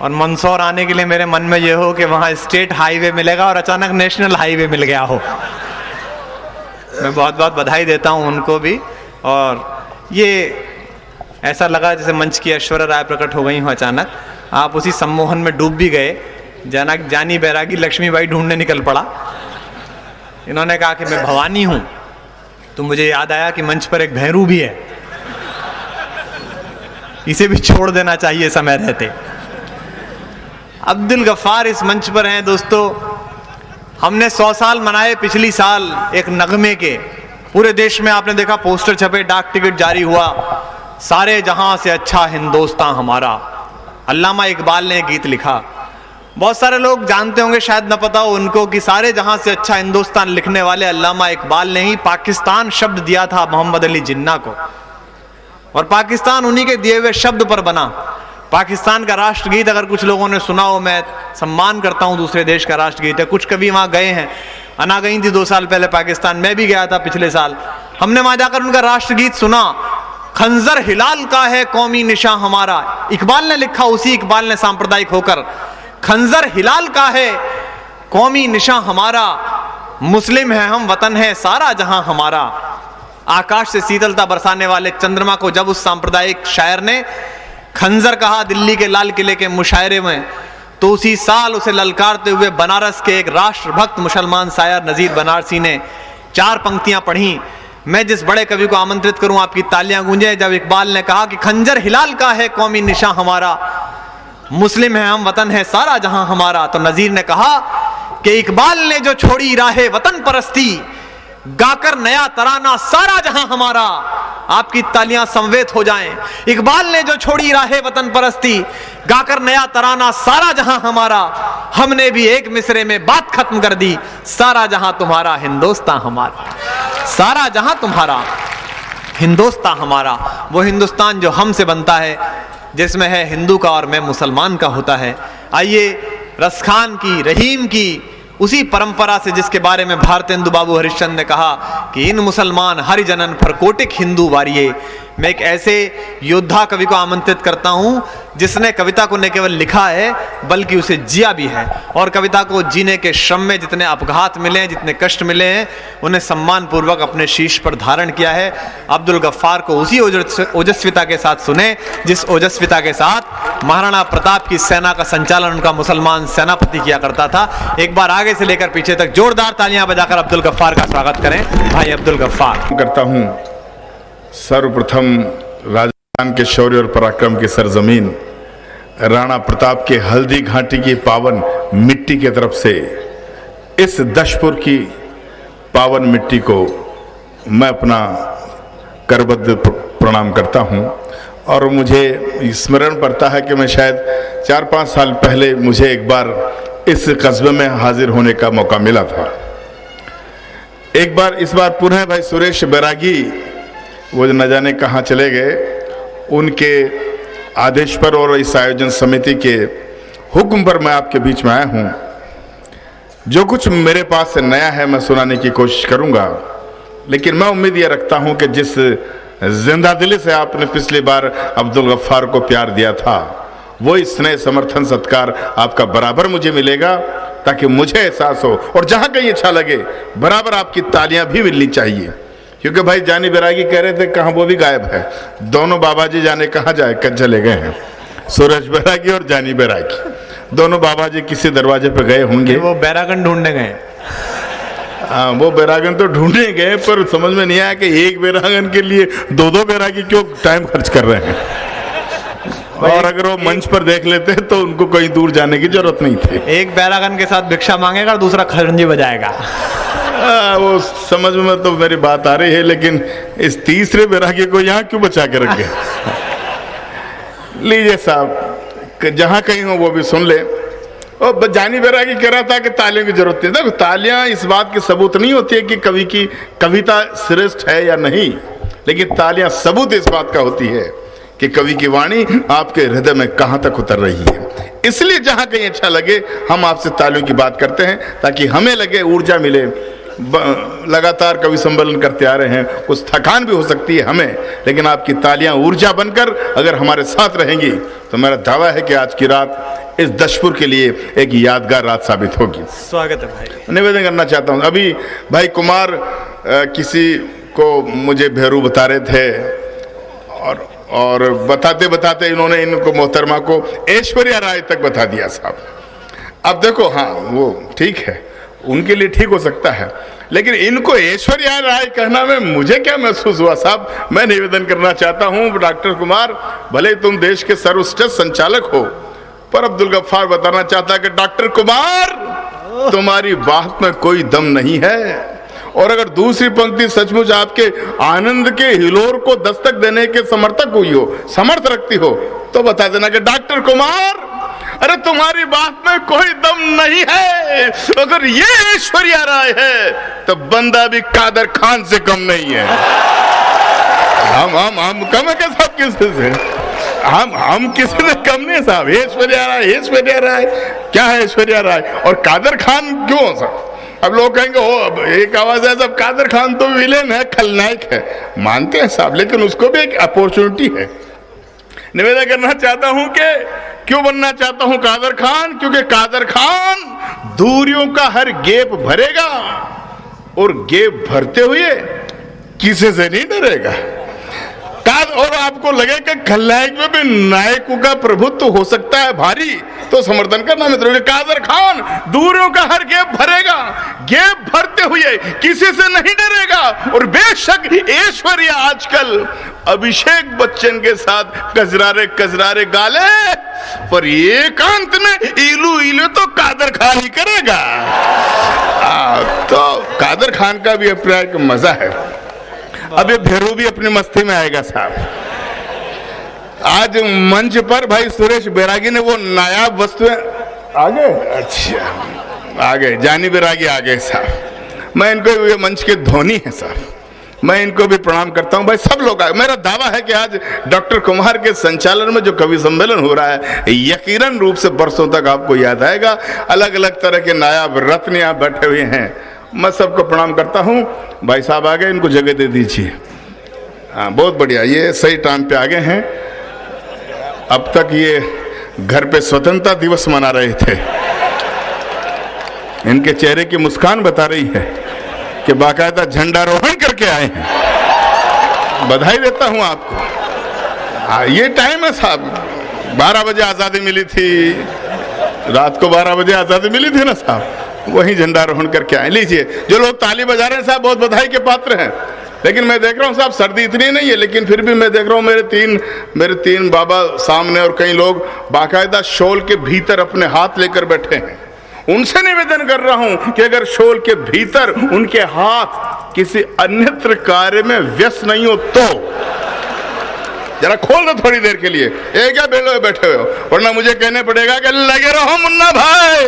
और मंदसौर आने के लिए मेरे मन में ये हो कि वहाँ स्टेट हाईवे मिलेगा और अचानक नेशनल हाईवे मिल गया हो। मैं बहुत बहुत बधाई देता हूँ उनको भी। और ये ऐसा लगा जैसे मंच की ऐश्वर्या राय प्रकट हो गई हो अचानक। आप उसी सम्मोहन में डूब भी गए। जानी बैरागी लक्ष्मीबाई ढूंढने निकल पड़ा। इन्होंने कहा कि मैं भवानी हूँ, तो मुझे याद आया कि मंच पर एक भैरू भी है, इसे भी छोड़ देना चाहिए समय रहते। अब्दुल गफ्फार इस मंच पर हैं दोस्तों। हमने 100 साल मनाए पिछली साल एक नगमे के। पूरे देश में आपने देखा पोस्टर छपे, डाक टिकट जारी हुआ, सारे जहां से अच्छा हिंदुस्तान हमारा। अल्लामा इकबाल ने गीत लिखा। बहुत सारे लोग जानते होंगे, शायद न पता हो उनको, कि सारे जहां से अच्छा हिंदुस्तान लिखने वाले अल्लामा इकबाल ने ही पाकिस्तान शब्द दिया था मोहम्मद अली जिन्ना को, और पाकिस्तान उन्हीं के दिए हुए शब्द पर बना। पाकिस्तान का राष्ट्रगीत अगर कुछ लोगों ने सुना हो, मैं सम्मान करता हूं, दूसरे देश का राष्ट्रगीत है। कुछ कभी वहां गए हैं, अना गई थी 2 साल पहले पाकिस्तान, मैं भी गया था पिछले साल। हमने वहां जाकर उनका राष्ट्रगीत सुना। खंजर हिलाल का है कौमी निशान हमारा, इकबाल ने लिखा, उसी इकबाल ने सांप्रदायिक होकर। खंजर हिलाल का है कौमी निशान हमारा, मुस्लिम है हम, वतन है सारा जहां हमारा। आकाश से शीतलता बरसाने वाले चंद्रमा को जब उस सांप्रदायिक शायर ने खंजर कहा दिल्ली के लाल किले के मुशायरे में, तो उसी साल उसे ललकारते हुए बनारस के एक राष्ट्रभक्त मुसलमान शायर नजीर बनारसी ने 4 पंक्तियां पढ़ी। मैं जिस बड़े कवि को आमंत्रित करूं आपकी तालियां गूंजे, जब इकबाल ने कहा कि खंजर हिलाल का है कौमी निशान हमारा, मुस्लिम है हम, वतन है सारा जहां हमारा, तो नजीर ने कहा कि इकबाल ने जो छोड़ी राहे वतन परस्ती, गाकर नया तराना सारा जहां हमारा। आपकी तालियां संवेद हो जाएं। इकबाल ने जो छोड़ी राहे वतन परस्ती, गाकर नया तराना सारा जहां हमारा। हमने भी एक मिसरे में बात खत्म कर दी, सारा जहां तुम्हारा हिंदुस्तान हमारा, सारा जहां तुम्हारा हिंदुस्तान हमारा। वो हिंदुस्तान जो हमसे बनता है, जिसमें है हिंदू का और मैं मुसलमान का होता है। आइए रसखान की, रहीम की उसी परंपरा से, जिसके बारे में भारतेंदु बाबू हरिश्चंद्र ने कहा कि इन मुसलमान हरिजनन फरकोटिक हिंदू वारिये। मैं एक ऐसे योद्धा कवि को आमंत्रित करता हूं जिसने कविता को न केवल लिखा है बल्कि उसे जिया भी है, और कविता को जीने के श्रम में जितने अपघात मिले हैं, जितने कष्ट मिले हैं, उन्हें सम्मान पूर्वक अपने शीश पर धारण किया है। अब्दुल गफ्फार को उसी ओजस्विता के साथ सुने जिस ओजस्विता के साथ महाराणा प्रताप की सेना का संचालन उनका मुसलमान सेनापति किया करता था। एक बार आगे से लेकर पीछे तक जोरदार तालियां बजाकर अब्दुल गफ्फार का स्वागत करें। भाई अब्दुल गफ्फार। करता हूं सर्वप्रथम राजस्थान के शौर्य और पराक्रम की सरजमीन राणा प्रताप के हल्दी घाटी की पावन मिट्टी की तरफ से इस दशपुर की पावन मिट्टी को मैं अपना करबद्ध प्रणाम करता हूं। और मुझे स्मरण पड़ता है कि मैं शायद 4-5 साल पहले मुझे एक बार इस कस्बे में हाजिर होने का मौका मिला था। एक बार, इस बार पुनः भाई सुरेश बैरागी वो न जाने कहाँ चले गए, उनके आदेश पर और इस आयोजन समिति के हुक्म पर मैं आपके बीच में आया हूँ। जो कुछ मेरे पास से नया है मैं सुनाने की कोशिश करूँगा, लेकिन मैं उम्मीद ये रखता हूँ कि जिस जिंदा दिली से आपने पिछली बार अब्दुल गफ्फार को प्यार दिया था, वो स्नेह समर्थन सत्कार आपका बराबर मुझे मिलेगा, ताकि मुझे एहसास हो और जहाँ कहीं अच्छा लगे बराबर आपकी तालियां भी मिलनी चाहिए। क्योंकि भाई जानी बैरागी कह रहे थे कहाँ, वो भी गायब है। दोनों बाबा जी जाने कहाँ जाए कर चले गए हैं, सूरज बैरागी और जानी बैरागी। दोनों बाबा जी किसी दरवाजे पे गए होंगे, वो बैरागन ढूंढने गए। हाँ, वो बैरागन तो ढूंढने गए, पर समझ में नहीं आया कि एक बैरागन के लिए 2-2 बैरागी क्यों टाइम खर्च कर रहे हैं। और अगर वो मंच पर देख लेते तो उनको कहीं दूर जाने की जरूरत नहीं थी। एक बैरागन के साथ भिक्षा मांगेगा और दूसरा खरंजी बजाएगा। वो समझ में तो मेरी बात आ रही है, लेकिन इस तीसरे बैरागी को यहाँ क्यों बचा के रखे। लीजिए साहब, जहाँ कहीं हो वो भी सुन ले। और जानी बैरागी कह रहा था कि तालियों की जरूरत नहीं। देखो, तालियां इस बात की सबूत नहीं होती है कि कवि की कविता श्रेष्ठ है या नहीं, लेकिन तालियां सबूत इस बात का होती है कि कवि की वाणी आपके हृदय में कहां तक उतर रही है। इसलिए जहां कहीं अच्छा लगे हम आपसे तालियों की बात करते हैं, ताकि हमें लगे, ऊर्जा मिले। लगातार कवि सम्मेलन करते आ रहे हैं, कुछ थकान भी हो सकती है हमें, लेकिन आपकी तालियां ऊर्जा बनकर अगर हमारे साथ रहेंगी तो मेरा दावा है कि आज की रात इस दशपुर के लिए एक यादगार रात साबित होगी। स्वागत है भाई। निवेदन करना चाहता हूं, अभी भाई कुमार किसी को मुझे भेरू बता रहे थे और बताते बताते इन्होंने इनको मोहतरमा को ऐश्वर्या राय तक बता दिया साहब। अब देखो, हाँ वो ठीक है, उनके लिए ठीक हो सकता है, लेकिन इनको ऐश्वर्या राय कहना में मुझे क्या महसूस हुआ साहब। मैं निवेदन करना चाहता हूं डॉक्टर कुमार, भले तुम देश के सर्वश्रेष्ठ संचालक हो, पर अब्दुल गफ्फार बताना चाहता है कि डॉक्टर कुमार तुम्हारी बात में कोई दम नहीं है। और अगर दूसरी पंक्ति सचमुच आपके आनंद के हिलोर को दस्तक देने के समर्थक हुई हो, समर्थ रखती हो, तो बता देना कि डॉक्टर कुमार, अरे तुम्हारी बात में कोई दम नहीं है। अगर ये ऐश्वर्या राय है तो बंदा भी कादर खान से कम नहीं है। हम कम है क्या साहब किसी से? हम किसी से कम नहीं साहब। ऐश्वर्या राय क्या है? ऐश्वर्या राय और कादर खान क्यों हो सकता? अब लोग कहेंगे हो, अब एक आवाज है सब, कादर खान तो विलेन है, खलनायक है, मानते हैं साहब, लेकिन उसको भी एक अपॉर्चुनिटी है। निवेदन करना चाहता हूं कि क्यों बनना चाहता हूं कादर खान, क्योंकि कादर खान दूरियों का हर गैप भरेगा और गैप भरते हुए किसी से नहीं डरेगा। और आपको लगे कि खलनायक में भी नायकों का प्रभुत्व हो सकता है भारी, तो समर्थन करना मित्रों। कादर खान दूरियों का हर गैप भरेगा, गैप भरते हुए किसी से नहीं डरेगा। और बेशक ऐश्वर्या आजकल अभिषेक बच्चन के साथ कजरारे गाले, पर एकांत में इलू तो कादर खान ही करेगा। तो कादर खान का भी अपना एक मजा है। अब ये भेरू भी अपनी मस्ती में आएगा साहब। आज मंच पर भाई सुरेश बैरागी ने वो नायाब वस्तुएं आ गए, अच्छा आ गए, जानी बैरागी आ गए साहब। मैं इनको, ये मंच के धोनी है साहब, मैं इनको भी प्रणाम करता हूं भाई। सब लोग आए। मेरा दावा है कि आज डॉक्टर कुमार के संचालन में जो कवि सम्मेलन हो रहा है, यकीनन रूप से बरसों तक आपको याद आएगा। अलग अलग तरह के नायाब रत्न यहाँ बैठे हुए हैं। मैं सबको प्रणाम करता हूं। भाई साहब आ गए, इनको जगह दे दीजिए। हाँ बहुत बढ़िया, ये सही टाइम पे आ गए हैं। अब तक ये घर पे स्वतंत्रता दिवस मना रहे थे। इनके चेहरे की मुस्कान बता रही है कि बाकायदा झंडारोहण करके आए हैं। बधाई देता हूं आपको। ये टाइम है साहब, 12 बजे आज़ादी मिली थी, रात को 12 बजे आज़ादी मिली थी ना साहब, वही झंडारोहण करके आए। लीजिए, जो लोग ताली बजा रहे हैं साहब बहुत बधाई के पात्र हैं। लेकिन मैं देख रहा हूँ साहब सर्दी इतनी नहीं है, लेकिन फिर भी मैं देख रहा हूँ मेरे तीन बाबा सामने और कई लोग बाकायदा शॉल के भीतर अपने हाथ लेकर बैठे हैं। उनसे निवेदन कर रहा हूं कि अगर शॉल के भीतर उनके हाथ किसी अन्यत्र कार्य में व्यस्त नहीं हो तो जरा खोल दो थोड़ी देर के लिए। एक क्या बेलो बैठे हुए हो, वरना मुझे कहने पड़ेगा कि लगे रहो मुन्ना भाई।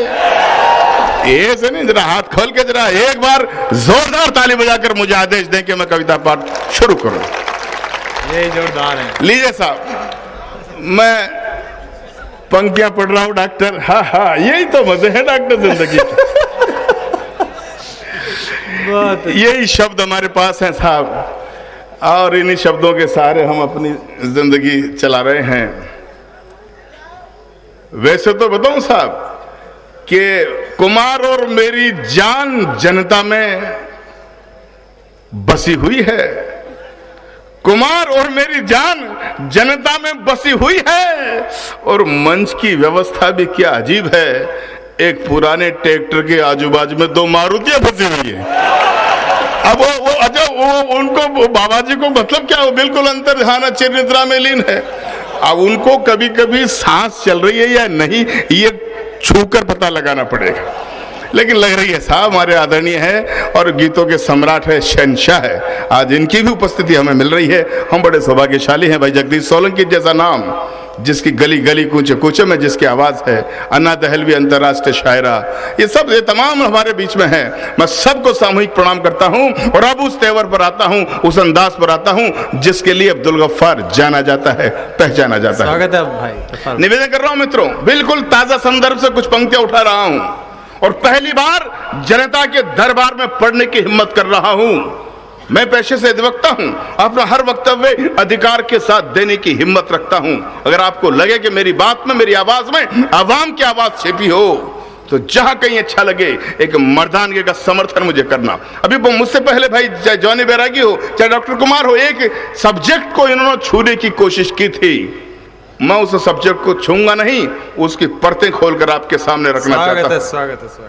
ऐसे नहीं, जरा हाथ खोल के जरा एक बार जोरदार ताली बजाकर मुझे आदेश दें कि मैं कविता पाठ शुरू करूं। ये जोरदार है। लीजिए साहब, मैं पंक्तियां पढ़ रहा हूं डॉक्टर। हाँ, यही तो मजे हैं डॉक्टर जिंदगी के। यही शब्द हमारे पास हैं साहब, और इन्हीं शब्दों के सहारे हम अपनी जिंदगी चला रहे हैं। वैसे तो बताऊं साहब कि कुमार और मेरी जान जनता में बसी हुई है। कुमार और मेरी जान जनता में बसी हुई है। और मंच की व्यवस्था भी क्या अजीब है, एक पुराने ट्रैक्टर के आजू बाजू में 2 मारुतियां फंसी हुई है। अब वो उनको बाबा जी को मतलब क्या, वो बिल्कुल अंतर ध्यान चिर निद्रा में लीन है। अब उनको कभी कभी सांस चल रही है या नहीं, ये छूकर पता लगाना पड़ेगा। लेकिन लग रही है साहब हमारे आदरणीय है और गीतों के सम्राट है, शहंशाह है। आज इनकी भी उपस्थिति हमें मिल रही है। हम बड़े सौभाग्यशाली हैं। भाई जगदीश सोलंकी जैसा नाम, जिसकी गली गली कूचे कूचे में जिसकी आवाज है, अन्ना दहलवी अंतर्राष्ट्रीय शायरा, ये तमाम हमारे बीच में है। मैं सबको सामूहिक प्रणाम करता हूं। और अब उस तेवर पर आता हूं, उस अंदाज पर आता हूं जिसके लिए अब्दुल गफ्फार जाना जाता है, पहचाना जाता है। स्वागत है भाई। निवेदन कर रहा हूं मित्रों, बिल्कुल ताजा संदर्भ से कुछ पंक्तियां उठा रहा हूं और पहली बार जनता के दरबार में पढ़ने की हिम्मत कर रहा हूं। मैं पेशे से अधिवक्ता हूं, अपना हर वक्तव्य अधिकार के साथ देने की हिम्मत रखता हूं। अगर आपको लगे कि मेरी बात में, मेरी आवाज में आवाम की आवाज छिपी हो, तो जहां कहीं अच्छा लगे एक मर्दानगी का समर्थन मुझे करना। अभी मुझसे पहले भाई चाहे जॉनी बैरागी हो, चाहे डॉक्टर कुमार हो, एक सब्जेक्ट को इन्होंने छूने की कोशिश की थी। मैं उस सब्जेक्ट को छूंगा नहीं, उसकी परतें खोलकर आपके सामने रखना चाहता हूं। स्वागत है।